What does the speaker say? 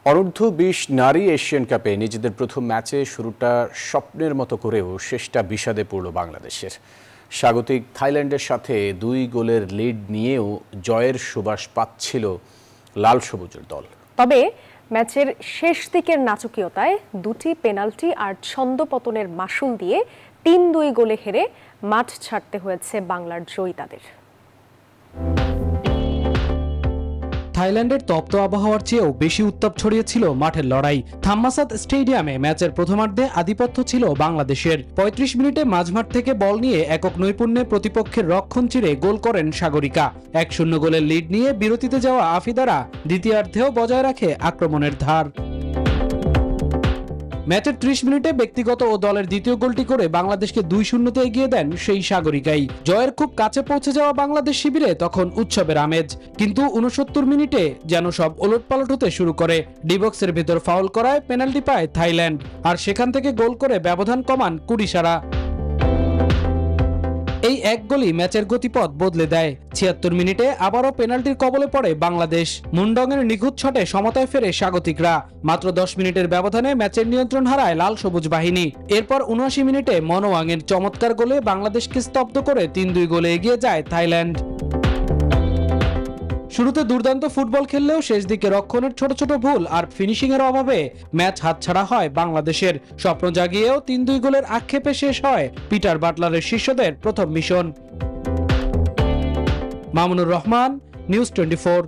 অনূর্ধ্ব-20 নারী এশিয়ান কাপে নিজেদের প্রথম ম্যাচে শুরুটা স্বপ্নের মতো করেও শেষটা বিষাদে পড়ল বাংলাদেশের। স্বাগতিক থাইল্যান্ডের সাথে 2 গোলের লিড নিয়েও জয়ের সুবাস পাচ্ছিল লাল সবুজের দল। তবে ম্যাচের শেষ দিকের নাটকীয়তায় 2টি পেনাল্টি আর ছন্দপতনের মাসুল দিয়ে 3-2 গোলে হেরে মাঠ ছাড়তে হয়েছে বাংলার জয়িতাদের। থাইল্যান্ডের তপ্ত আবহাওয়ার চেয়েও বেশি উত্তাপ ছড়িয়েছিল মাঠের লড়াই। থাম্মাসাত স্টেডিয়ামে ম্যাচের প্রথমার্ধে আধিপত্য ছিল বাংলাদেশের। ৩৫ মিনিটে মাঝমাঠ থেকে বল নিয়ে একক নৈপুণ্যে প্রতিপক্ষের রক্ষণ চিরে গোল করেন সাগরিকা। ১-০ গোলের লিড নিয়ে বিরতিতে যাওয়া আফিদারা দ্বিতীয়ার্ধেও বজায় রাখে আক্রমণের ধার। ম্যাচের ৩০ মিনিটে ব্যক্তিগত ও দলের দ্বিতীয় গোলটি করে বাংলাদেশকে ২-০-তে এগিয়ে দেন সেই সাগরিকাই। জয়ের খুব কাছে পৌঁছে যাওয়া বাংলাদেশ শিবিরে তখন উৎসবের আমেজ, কিন্তু ৬৯ মিনিটে যেন সব ওলটপালট হতে শুরু করে। ডিবক্সের ভেতর ফাউল করায় পেনাল্টি পায় থাইল্যান্ড, আর সেখান থেকে গোল করে ব্যবধান কমান কুড়িসারা। এই এক গোলই ম্যাচের গতিপথ বদলে দেয়। ৭৬ মিনিটে আবারও পেনাল্টির কবলে পড়ে বাংলাদেশ। মুন্ডংয়ের নিখুঁত শটে সমতায় ফেরে স্বাগতিকরা। মাত্র ১০ মিনিটের ব্যবধানে ম্যাচের নিয়ন্ত্রণ হারায় লাল সবুজ বাহিনী। এরপর ৭৯ মিনিটে মনোয়াংয়ের চমৎকার গোলে বাংলাদেশকে স্তব্ধ করে ৩-২ গোলে এগিয়ে যায় থাইল্যান্ড। শুরুতে দুর্দান্ত ফুটবল খেললেও শেষ দিকে রক্ষণের ছোট ছোট ভুল আর ফিনিশিং এর অভাবে ম্যাচ হাতছাড়া হয় বাংলাদেশের। স্বপ্ন জাগিয়েও ৩-২ গোলের আক্ষেপে শেষ হয় পিটার বাটলারের শিষ্যদের প্রথম মিশন। মামুনুর রহমান, নিউজ 24।